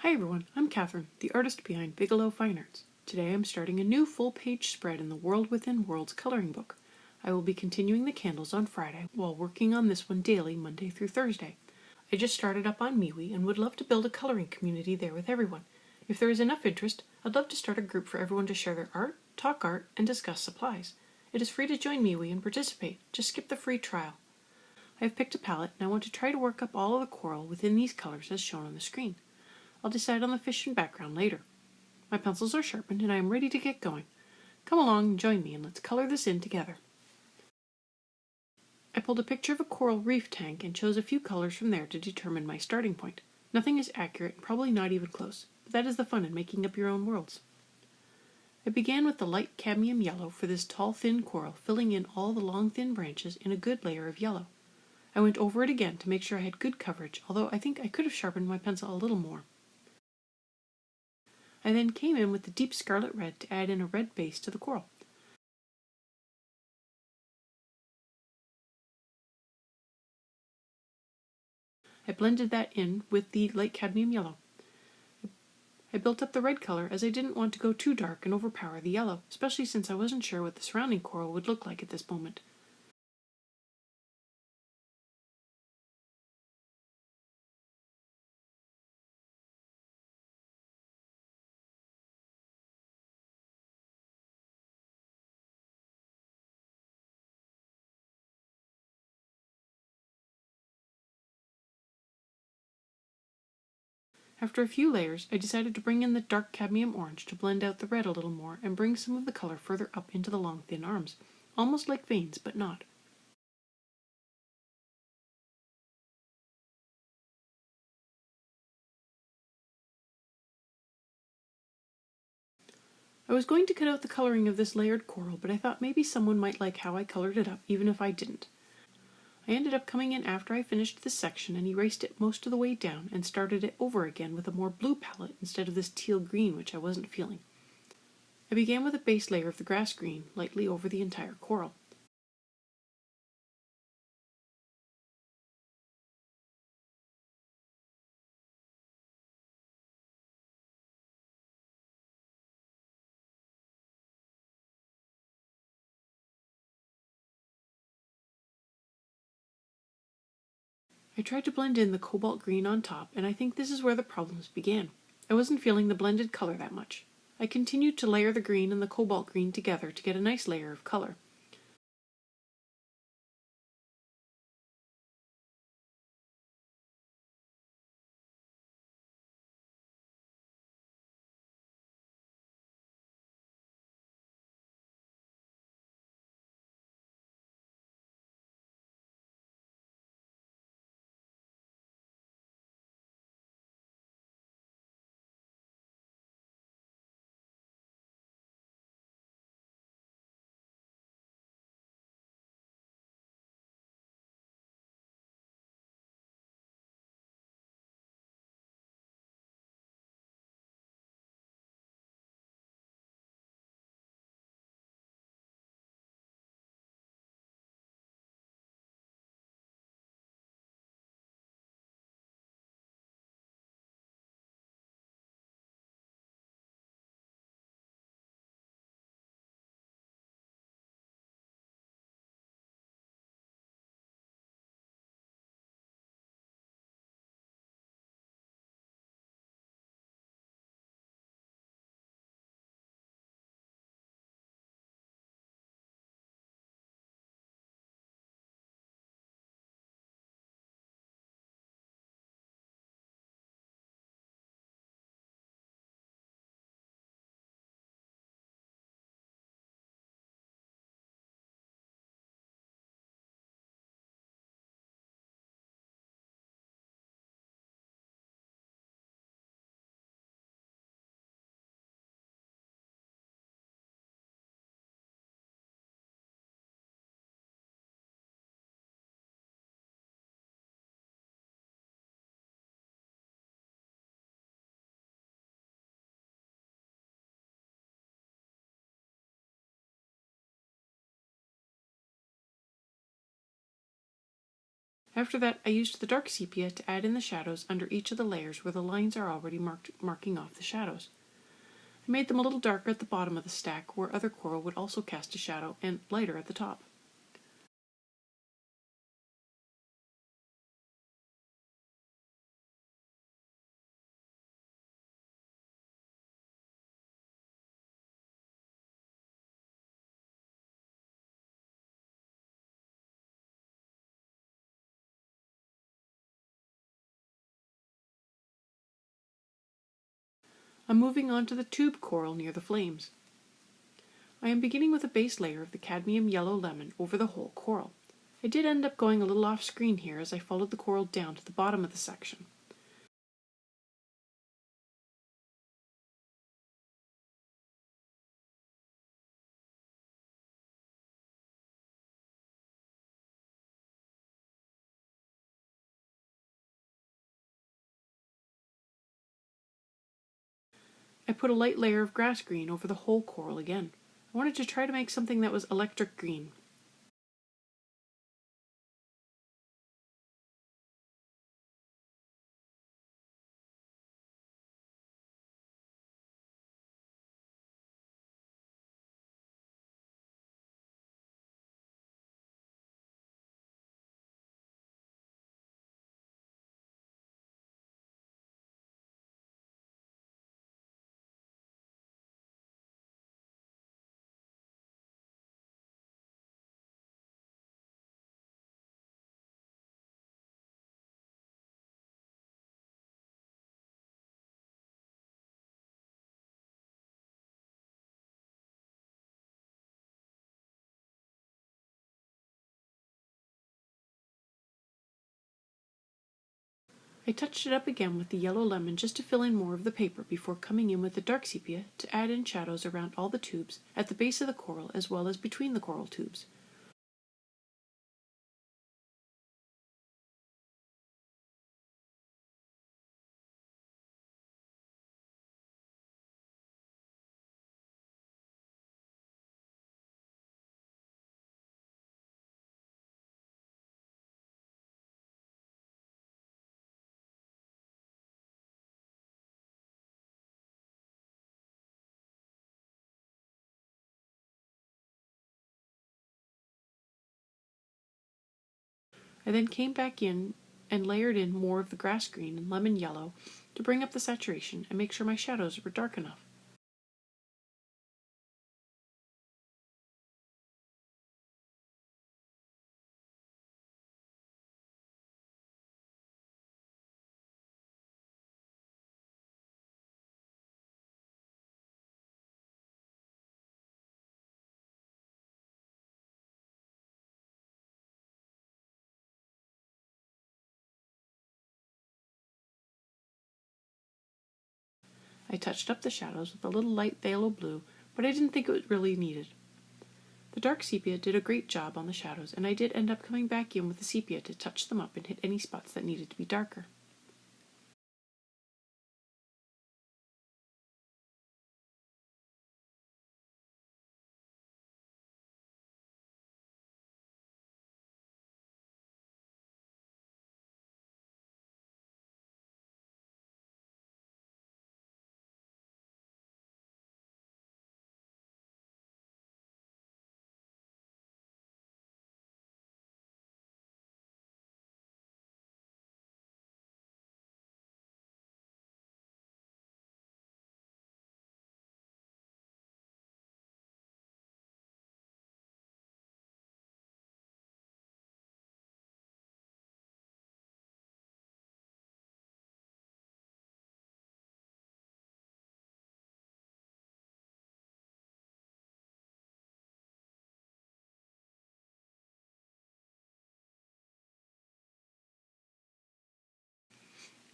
Hi everyone, I'm Catherine, the artist behind Bigelow Fine Arts. Today I'm starting a new full-page spread in the World Within Worlds coloring book. I will be continuing the candles on Friday while working on this one daily Monday through Thursday. I just started up on MeWe and would love to build a coloring community there with everyone. If there is enough interest, I'd love to start a group for everyone to share their art, talk art, and discuss supplies. It is free to join MeWe and participate, just skip the free trial. I have picked a palette and I want to try to work up all of the coral within these colors as shown on the screen. I'll decide on the fish and background later. My pencils are sharpened and I am ready to get going. Come along and join me and let's color this in together. I pulled a picture of a coral reef tank and chose a few colors from there to determine my starting point. Nothing is accurate and probably not even close, but that is the fun in making up your own worlds. I began with the light cadmium yellow for this tall thin coral, filling in all the long thin branches in a good layer of yellow. I went over it again to make sure I had good coverage, although I think I could have sharpened my pencil a little more. I then came in with the deep scarlet red to add in a red base to the coral. I blended that in with the light cadmium yellow. I built up the red color as I didn't want to go too dark and overpower the yellow, especially since I wasn't sure what the surrounding coral would look like at this moment. After a few layers, I decided to bring in the dark cadmium orange to blend out the red a little more and bring some of the color further up into the long thin arms, almost like veins, but not. I was going to cut out the coloring of this layered coral, but I thought maybe someone might like how I colored it up, even if I didn't. I ended up coming in after I finished this section and erased it most of the way down and started it over again with a more blue palette instead of this teal green which I wasn't feeling. I began with a base layer of the grass green lightly over the entire coral. I tried to blend in the cobalt green on top, and I think this is where the problems began. I wasn't feeling the blended color that much. I continued to layer the green and the cobalt green together to get a nice layer of color. After that, I used the dark sepia to add in the shadows under each of the layers where the lines are already marking off the shadows. I made them a little darker at the bottom of the stack where other coral would also cast a shadow, and lighter at the top. I'm moving on to the tube coral near the flames. I am beginning with a base layer of the cadmium yellow lemon over the whole coral. I did end up going a little off screen here as I followed the coral down to the bottom of the section. I put a light layer of grass green over the whole coral again. I wanted to try to make something that was electric green. I touched it up again with the yellow lemon just to fill in more of the paper before coming in with the dark sepia to add in shadows around all the tubes at the base of the coral as well as between the coral tubes. I then came back in and layered in more of the grass green and lemon yellow to bring up the saturation and make sure my shadows were dark enough. I touched up the shadows with a little light phthalo blue, but I didn't think it was really needed. The dark sepia did a great job on the shadows, and I did end up coming back in with the sepia to touch them up and hit any spots that needed to be darker.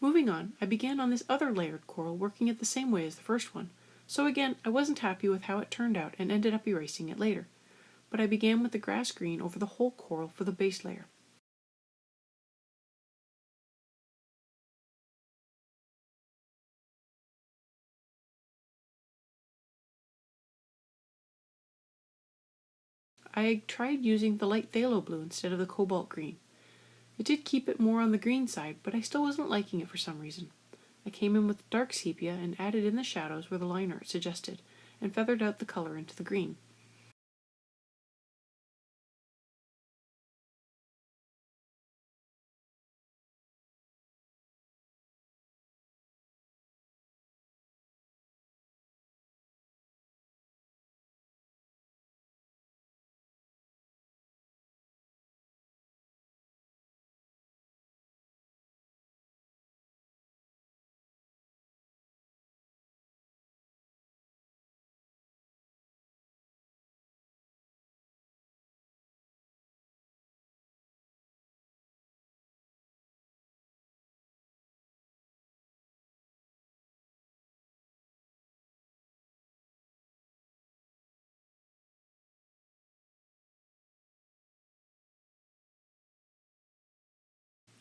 Moving on, I began on this other layered coral working it the same way as the first one, so again I wasn't happy with how it turned out and ended up erasing it later, but I began with the grass green over the whole coral for the base layer. I tried using the light phthalo blue instead of the cobalt green. I did keep it more on the green side, but I still wasn't liking it for some reason. I came in with dark sepia and added in the shadows where the line art suggested, and feathered out the color into the green.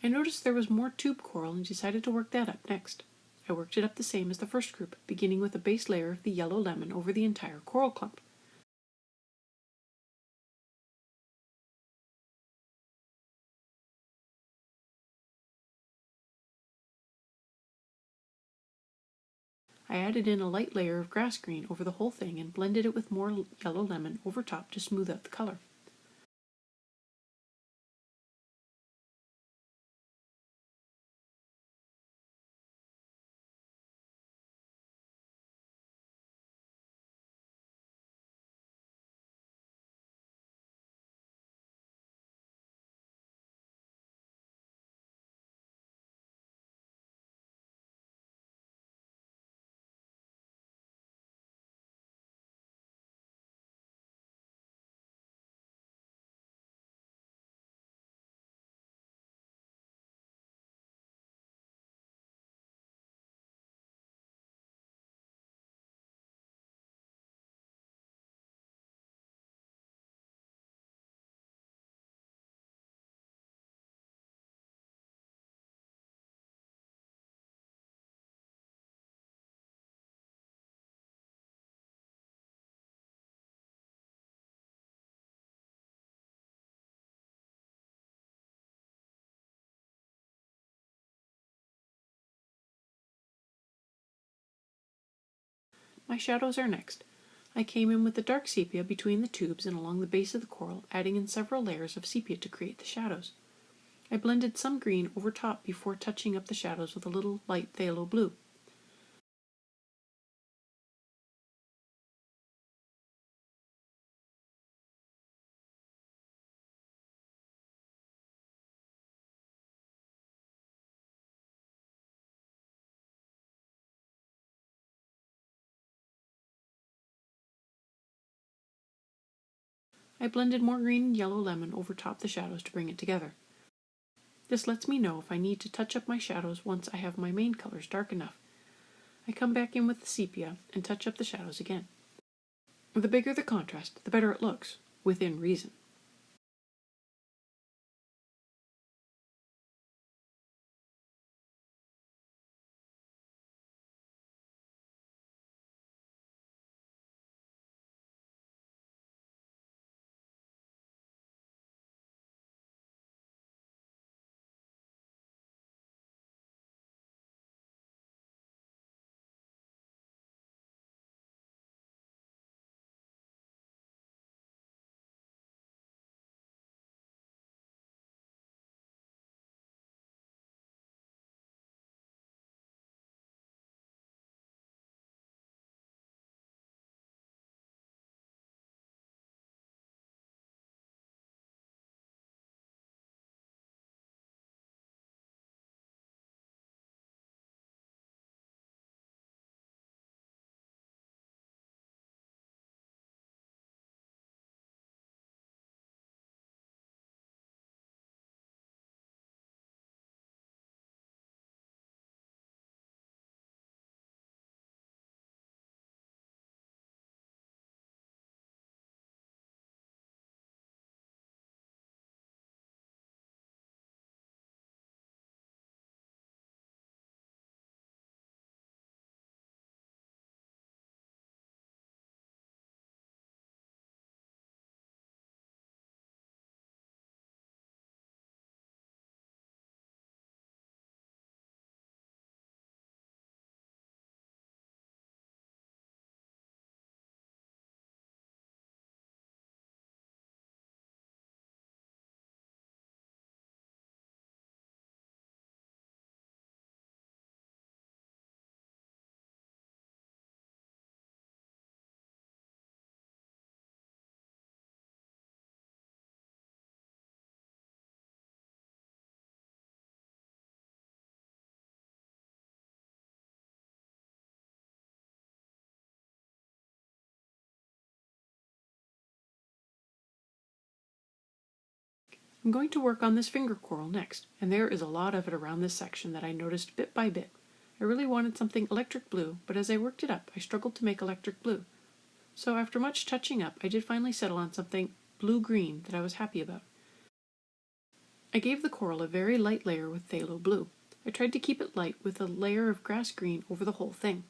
I noticed there was more tube coral and decided to work that up next. I worked it up the same as the first group, beginning with a base layer of the yellow lemon over the entire coral clump. I added in a light layer of grass green over the whole thing and blended it with more yellow lemon over top to smooth out the color. My shadows are next. I came in with the dark sepia between the tubes and along the base of the coral, adding in several layers of sepia to create the shadows. I blended some green over top before touching up the shadows with a little light phthalo blue. I blended more green and yellow lemon over top the shadows to bring it together. This lets me know if I need to touch up my shadows once I have my main colors dark enough. I come back in with the sepia and touch up the shadows again. The bigger the contrast, the better it looks, within reason. I'm going to work on this finger coral next, and there is a lot of it around this section that I noticed bit by bit. I really wanted something electric blue, but as I worked it up, I struggled to make electric blue. So after much touching up, I did finally settle on something blue-green that I was happy about. I gave the coral a very light layer with phthalo blue. I tried to keep it light with a layer of grass green over the whole thing.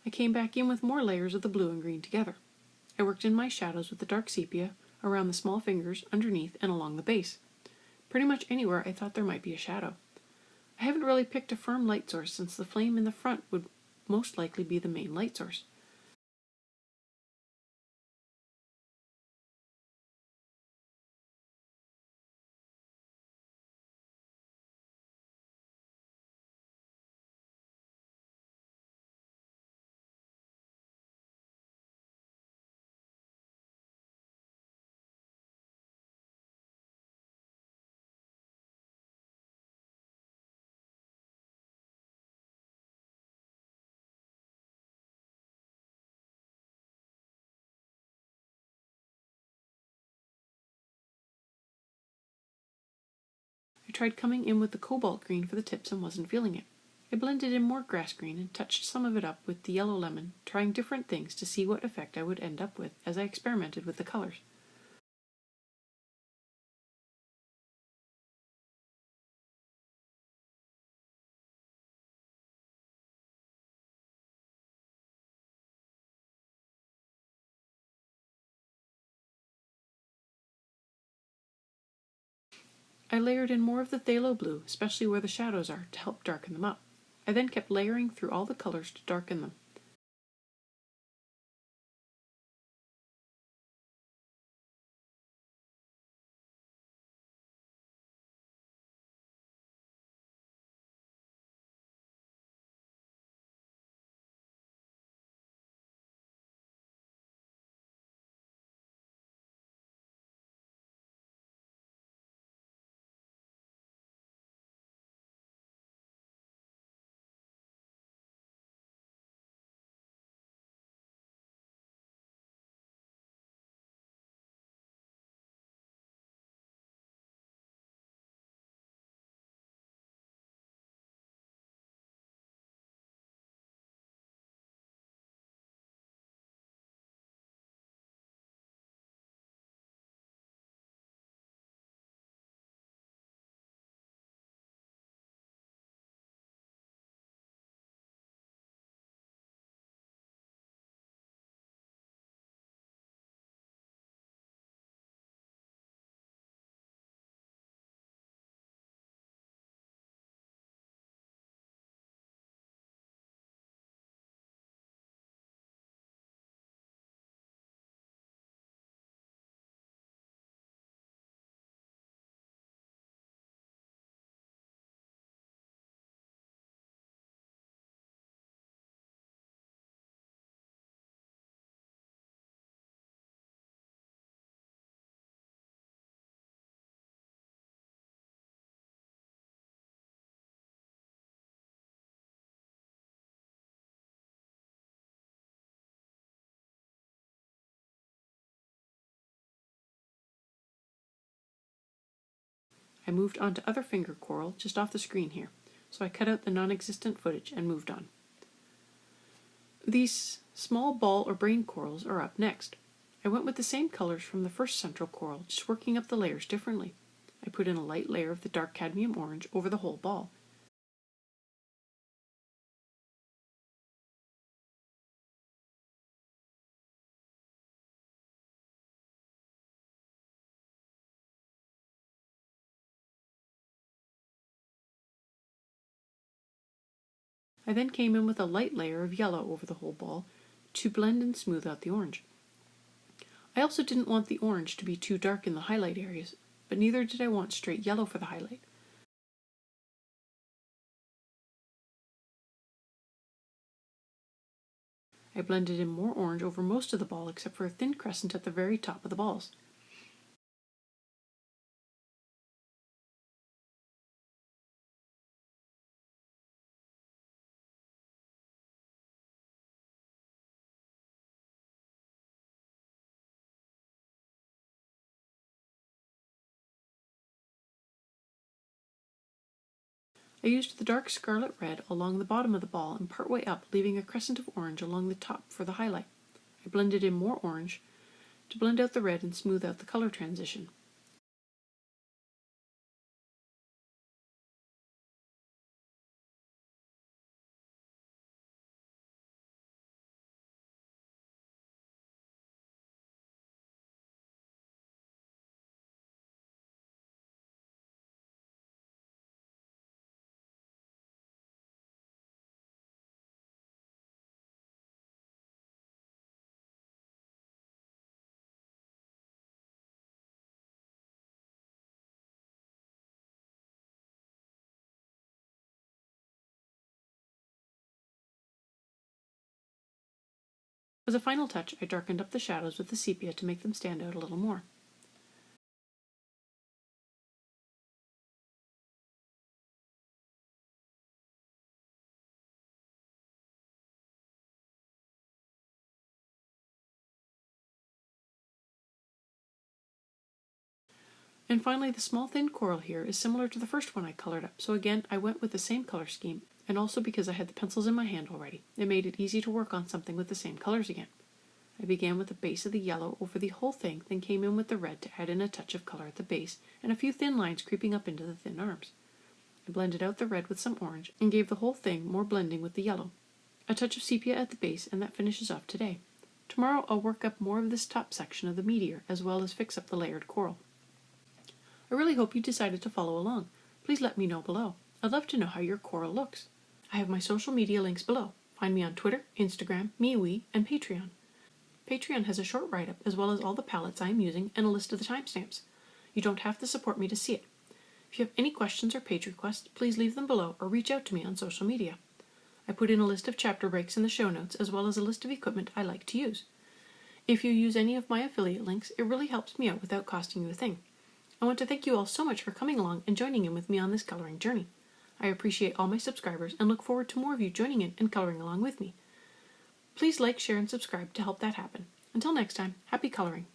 I came back in with more layers of the blue and green together. I worked in my shadows with the dark sepia, around the small fingers, underneath, and along the base. Pretty much anywhere I thought there might be a shadow. I haven't really picked a firm light source since the flame in the front would most likely be the main light source. I tried coming in with the cobalt green for the tips and wasn't feeling it. I blended in more grass green and touched some of it up with the yellow lemon, trying different things to see what effect I would end up with as I experimented with the colors. I layered in more of the phthalo blue, especially where the shadows are, to help darken them up. I then kept layering through all the colors to darken them. I moved on to other finger coral just off the screen here, so I cut out the non-existent footage and moved on. These small ball or brain corals are up next. I went with the same colors from the first central coral, just working up the layers differently. I put in a light layer of the dark cadmium orange over the whole ball. I then came in with a light layer of yellow over the whole ball to blend and smooth out the orange. I also didn't want the orange to be too dark in the highlight areas, but neither did I want straight yellow for the highlight. I blended in more orange over most of the ball except for a thin crescent at the very top of the balls. I used the dark scarlet red along the bottom of the ball and partway up, leaving a crescent of orange along the top for the highlight. I blended in more orange to blend out the red and smooth out the color transition. As a final touch, I darkened up the shadows with the sepia to make them stand out a little more. And finally, the small thin coral here is similar to the first one I colored up, so again I went with the same color scheme, and also because I had the pencils in my hand already, it made it easy to work on something with the same colors again. I began with the base of the yellow over the whole thing, then came in with the red to add in a touch of color at the base, and a few thin lines creeping up into the thin arms. I blended out the red with some orange, and gave the whole thing more blending with the yellow. A touch of sepia at the base, and that finishes off today. Tomorrow I'll work up more of this top section of the meteor, as well as fix up the layered coral. I really hope you decided to follow along. Please let me know below. I'd love to know how your coral looks. I have my social media links below. Find me on Twitter, Instagram, MeWe, and Patreon. Patreon has a short write-up as well as all the palettes I am using and a list of the timestamps. You don't have to support me to see it. If you have any questions or page requests, please leave them below or reach out to me on social media. I put in a list of chapter breaks in the show notes as well as a list of equipment I like to use. If you use any of my affiliate links, it really helps me out without costing you a thing. I want to thank you all so much for coming along and joining in with me on this coloring journey. I appreciate all my subscribers and look forward to more of you joining in and coloring along with me. Please like, share, and subscribe to help that happen. Until next time, happy coloring!